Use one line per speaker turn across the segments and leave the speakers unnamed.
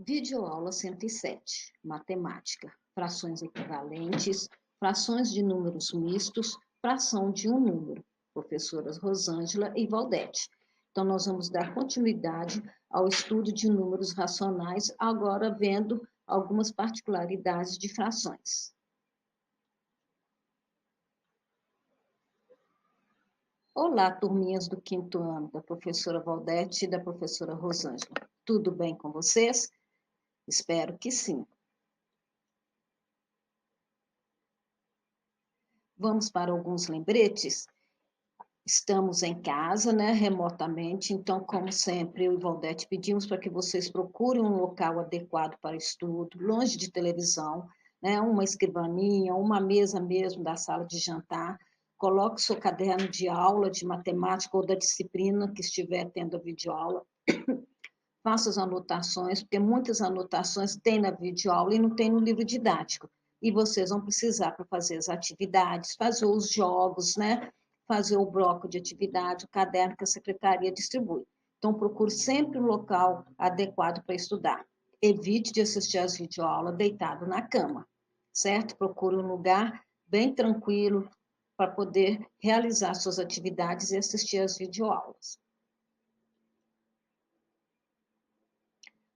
Videoaula 107, Matemática, frações equivalentes, frações de números mistos, fração de um número. Professoras Rosângela e Valdete. Então, nós vamos dar continuidade ao estudo de números racionais, agora vendo algumas particularidades de frações. Olá, turminhas do quinto ano, da professora Valdete e da professora Rosângela. Tudo bem com vocês? Espero que sim. Vamos para alguns lembretes. Estamos em casa, né, remotamente, então, como sempre, eu e Valdete pedimos para que vocês procurem um local adequado para estudo, longe de televisão, né, uma escrivaninha, uma mesa mesmo da sala de jantar. Coloque seu caderno de aula de matemática ou da disciplina que estiver tendo a videoaula. Faça as anotações, porque muitas anotações tem na videoaula e não tem no livro didático. E vocês vão precisar para fazer as atividades, fazer os jogos, né? Fazer o bloco de atividade, o caderno que a secretaria distribui. Então, procure sempre um local adequado para estudar. Evite de assistir às videoaulas deitado na cama, certo? Procure um lugar bem tranquilo para poder realizar suas atividades e assistir às videoaulas.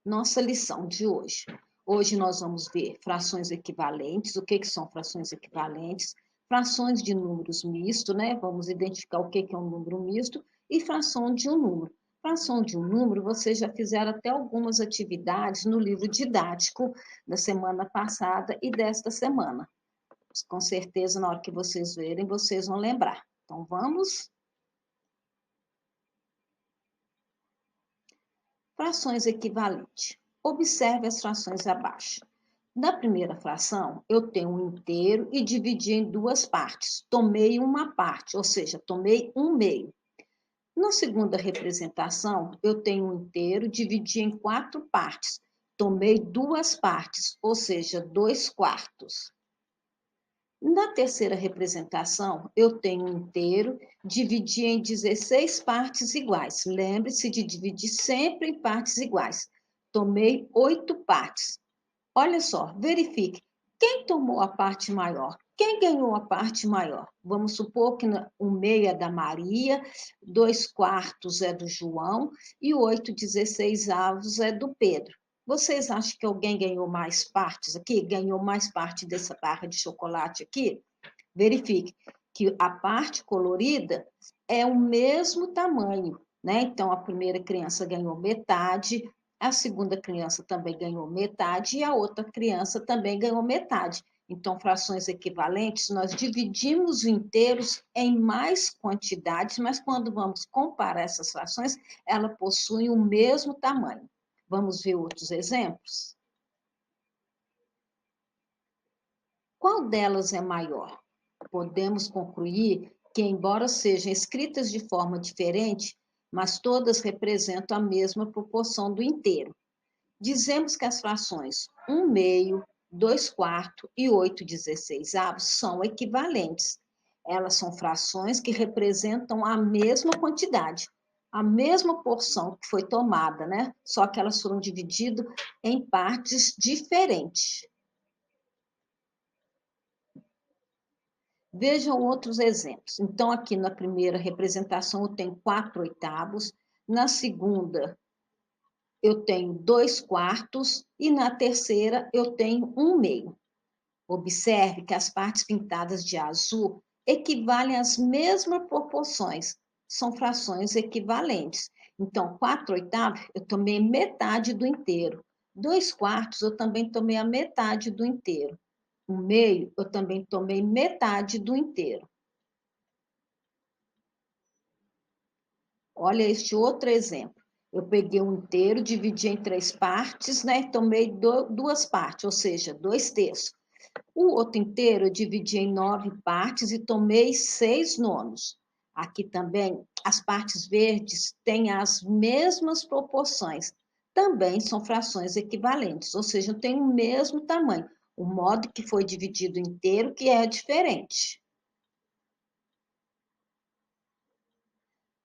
Nossa lição de hoje. Hoje nós vamos ver frações equivalentes, o que são frações equivalentes, frações de números mistos, né? Vamos identificar o que é um número misto e fração de um número. Fração de um número, vocês já fizeram até algumas atividades no livro didático da semana passada e desta semana. Com certeza, na hora que vocês verem, vocês vão lembrar. Então, vamos. Frações equivalentes. Observe as frações abaixo. Na primeira fração, eu tenho um inteiro e dividi em duas partes. Tomei uma parte, ou seja, tomei um meio. Na segunda representação, eu tenho um inteiro, dividi em quatro partes. Tomei duas partes, ou seja, 2/4. Na terceira representação, eu tenho um inteiro, dividi em 16 partes iguais. Lembre-se de dividir sempre em partes iguais. Tomei 8 partes. Olha só, verifique. Quem tomou a parte maior? Quem ganhou a parte maior? Vamos supor que o meio é da Maria, 2/4 é do João e 8/16 é do Pedro. Vocês acham que alguém ganhou mais partes aqui? Ganhou mais parte dessa barra de chocolate aqui? Verifique que a parte colorida é o mesmo tamanho, né? Então, a primeira criança ganhou metade, a segunda criança também ganhou metade e a outra criança também ganhou metade. Então, frações equivalentes, nós dividimos inteiros em mais quantidades, mas quando vamos comparar essas frações, elas possuem o mesmo tamanho. Vamos ver outros exemplos? Qual delas é maior? Podemos concluir que, embora sejam escritas de forma diferente, mas todas representam a mesma proporção do inteiro. Dizemos que as frações 1/2, 2/4 e 8/16 são equivalentes. Elas são frações que representam a mesma quantidade, a mesma porção que foi tomada, né? Só que elas foram divididas em partes diferentes. Vejam outros exemplos. Então, aqui na primeira representação, eu tenho 4/8, na segunda, eu tenho 2/4 e na terceira, eu tenho 1/2. Observe que as partes pintadas de azul equivalem às mesmas proporções, são frações equivalentes. Então, 4/8, eu tomei metade do inteiro. 2/4, eu também tomei a metade do inteiro. 1/2, eu também tomei metade do inteiro. Olha este outro exemplo. Eu peguei um inteiro, dividi em 3 partes, né? Tomei duas partes, ou seja, 2/3. O outro inteiro eu dividi em 9 partes e tomei 6/9. Aqui também, as partes verdes têm as mesmas proporções. Também são frações equivalentes, ou seja, têm o mesmo tamanho. O modo que foi dividido inteiro que é diferente.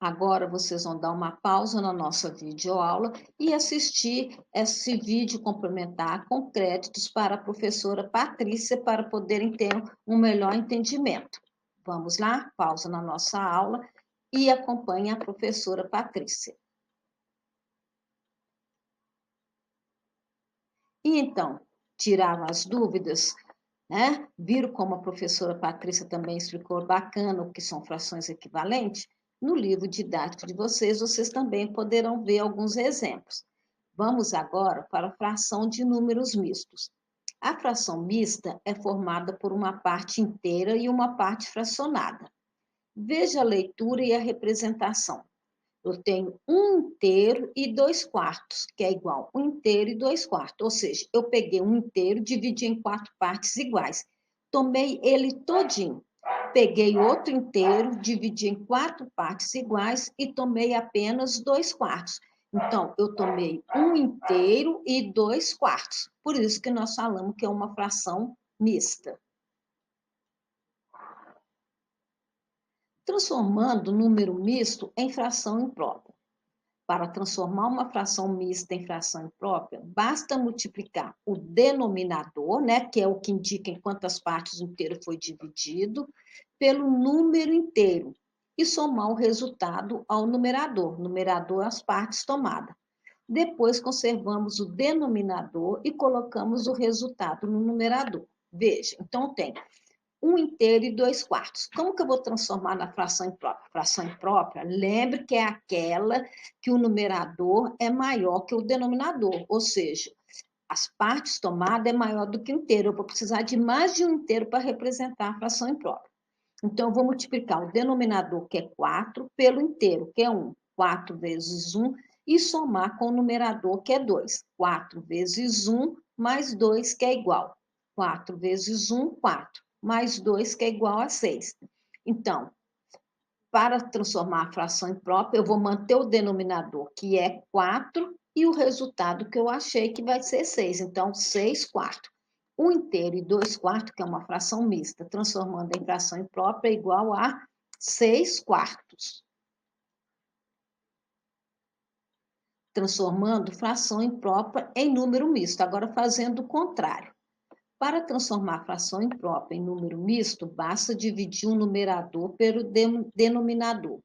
Agora vocês vão dar uma pausa na nossa videoaula e assistir esse vídeo complementar com créditos para a professora Patrícia para poderem ter um melhor entendimento. Vamos lá? Pausa na nossa aula e acompanhe a professora Patrícia. E então, tiraram as dúvidas, né? Viram como a professora Patrícia também explicou bacana o que são frações equivalentes? No livro didático de vocês, vocês também poderão ver alguns exemplos. Vamos agora para a fração de números mistos. A fração mista é formada por uma parte inteira e uma parte fracionada. Veja a leitura e a representação. Eu tenho 1/3 e 2/4, que é igual a 1/3 e 2/4. Ou seja, eu peguei 1/3, dividi em 4 partes iguais. Tomei ele todinho. Peguei outro inteiro, dividi em 4 partes iguais e tomei apenas 2/4. Então, eu tomei 1/3 e 2/4. Por isso que nós falamos que é uma fração mista. Transformando o número misto em fração imprópria. Para transformar uma fração mista em fração imprópria, basta multiplicar o denominador, né, que é o que indica em quantas partes o inteiro foi dividido, pelo número inteiro e somar o resultado ao numerador. Numerador, as partes tomadas. Depois, conservamos o denominador e colocamos o resultado no numerador. Veja, então tem 1/3 e 2/4. Como que eu vou transformar na fração imprópria? Fração imprópria, lembre que é aquela que o numerador é maior que o denominador, ou seja, as partes tomadas é maior do que o inteiro. Eu vou precisar de mais de um inteiro para representar a fração imprópria. Então, eu vou multiplicar o denominador, que é 4, pelo inteiro, que é 1. 4 vezes 1, e somar com o numerador, que é 2. 4 vezes 1 mais 2, que é igual. 4 vezes 1, 4. Mais 2, que é igual a 6. Então, para transformar a fração imprópria, eu vou manter o denominador, que é 4, e o resultado que eu achei que vai ser 6. Então, 6/4. 1/3 e 2/4, que é uma fração mista, transformando em fração imprópria, é igual a 6/4. Transformando fração imprópria em número misto. Agora, fazendo o contrário. Para transformar a fração imprópria em número misto, basta dividir o numerador pelo denominador.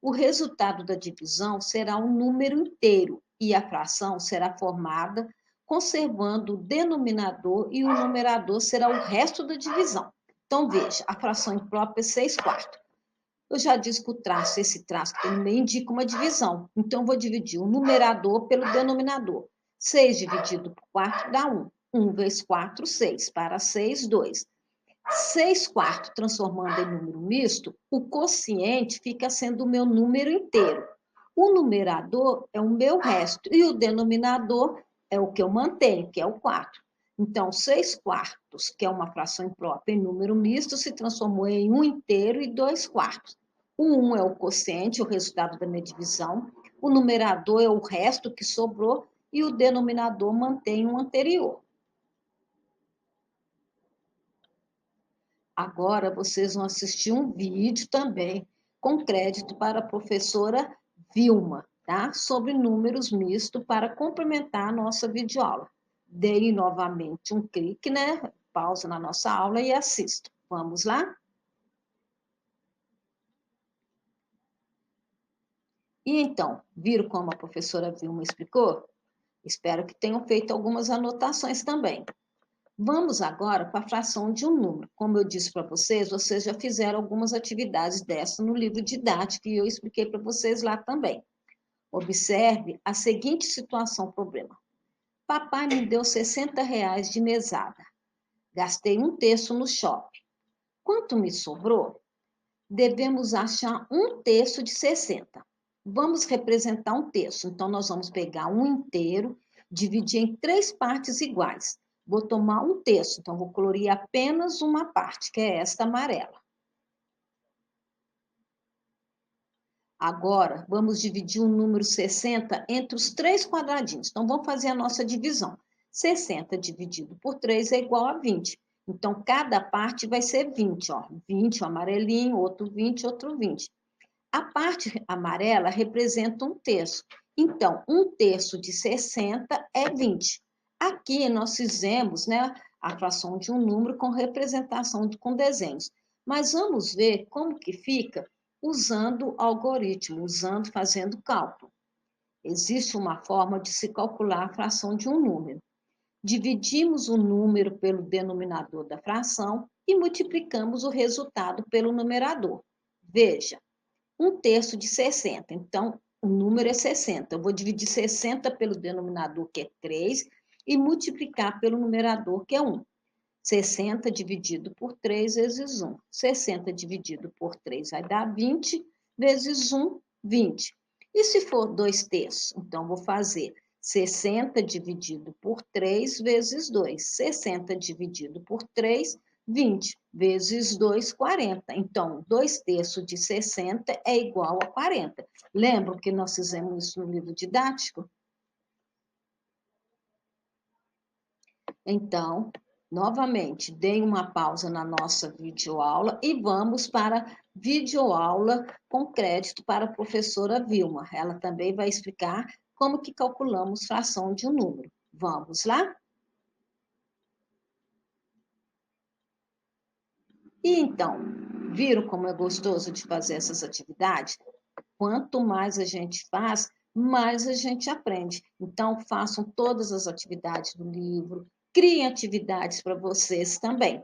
O resultado da divisão será um número inteiro e a fração será formada conservando o denominador e o numerador será o resto da divisão. Então, veja, a fração imprópria é 6/4. Eu já disse que esse traço que tem no meio indica uma divisão. Então, eu vou dividir o numerador pelo denominador. 6 dividido por 4 dá 1. 1 vezes 4, 6. Para 6, 2. 6/4 transformando em número misto, o quociente fica sendo o meu número inteiro. O numerador é o meu resto e o denominador é o que eu mantenho, que é o 4. Então, 6/4, que é uma fração imprópria em número misto, se transformou em 1/3 e 2/4. O 1 é o quociente, o resultado da minha divisão. O numerador é o resto que sobrou e o denominador mantém o anterior. Agora vocês vão assistir um vídeo também com crédito para a professora Vilma, tá? Sobre números mistos para complementar a nossa videoaula. Deem novamente um clique, né? Pausa na nossa aula e assista. Vamos lá? E então, viram como a professora Vilma explicou? Espero que tenham feito algumas anotações também. Vamos agora para a fração de um número. Como eu disse para vocês, vocês já fizeram algumas atividades dessa no livro didático e eu expliquei para vocês lá também. Observe a seguinte situação, problema. Papai me deu R$ 60 de mesada. Gastei 1/3 no shopping. Quanto me sobrou? Devemos achar 1/3 de 60. Vamos representar 1/3. Então, nós vamos pegar 1/3, dividir em 3 partes iguais. Vou tomar 1/3, então vou colorir apenas uma parte, que é esta amarela. Agora, vamos dividir o número 60 entre os 3 quadradinhos. Então, vamos fazer a nossa divisão. 60 dividido por 3 é igual a 20. Então, cada parte vai ser 20, ó. 20, o amarelinho, outro 20, outro 20. A parte amarela representa 1/3. Então, 1/3 de 60 é 20. Aqui nós fizemos, né, a fração de um número com representação com desenhos. Mas vamos ver como que fica usando algoritmo, fazendo cálculo. Existe uma forma de se calcular a fração de um número. Dividimos o número pelo denominador da fração e multiplicamos o resultado pelo numerador. Veja, 1/3 de 60. Então, o número é 60. Eu vou dividir 60 pelo denominador, que é 3, e multiplicar pelo numerador, que é 1. 60 dividido por 3 vezes 1. 60 dividido por 3 vai dar 20, vezes 1, 20. E se for 2/3? Então, vou fazer 60 dividido por 3 vezes 2. 60 dividido por 3, 20, vezes 2, 40. Então, 2/3 de 60 é igual a 40. Lembram que nós fizemos isso no livro didático? Então, novamente, deem uma pausa na nossa videoaula e vamos para a videoaula com crédito para a professora Vilma. Ela também vai explicar como que calculamos fração de um número. Vamos lá? E então, viram como é gostoso de fazer essas atividades? Quanto mais a gente faz, mais a gente aprende. Então, façam todas as atividades do livro, criem atividades para vocês também,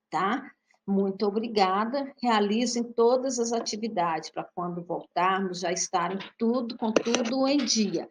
tá? Muito obrigada. Realizem todas as atividades para quando voltarmos já estarem com tudo em dia.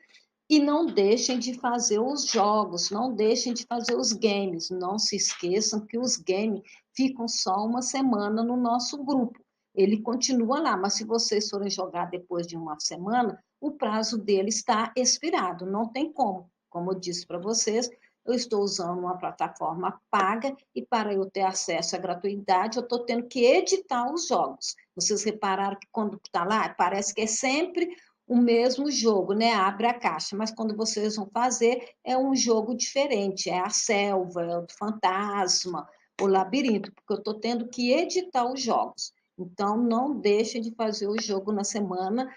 E não deixem de fazer os jogos, não deixem de fazer os games. Não se esqueçam que os games ficam só uma semana no nosso grupo. Ele continua lá, mas se vocês forem jogar depois de uma semana, o prazo dele está expirado. Não tem como. Como eu disse para vocês, eu estou usando uma plataforma paga e para eu ter acesso à gratuidade, eu estou tendo que editar os jogos. Vocês repararam que quando está lá, parece que é sempre o mesmo jogo, né? Abre a caixa, mas quando vocês vão fazer, é um jogo diferente, é a selva, é o fantasma, o labirinto, porque eu estou tendo que editar os jogos. Então, não deixem de fazer o jogo na semana,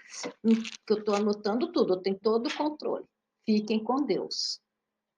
que eu estou anotando tudo, eu tenho todo o controle. Fiquem com Deus.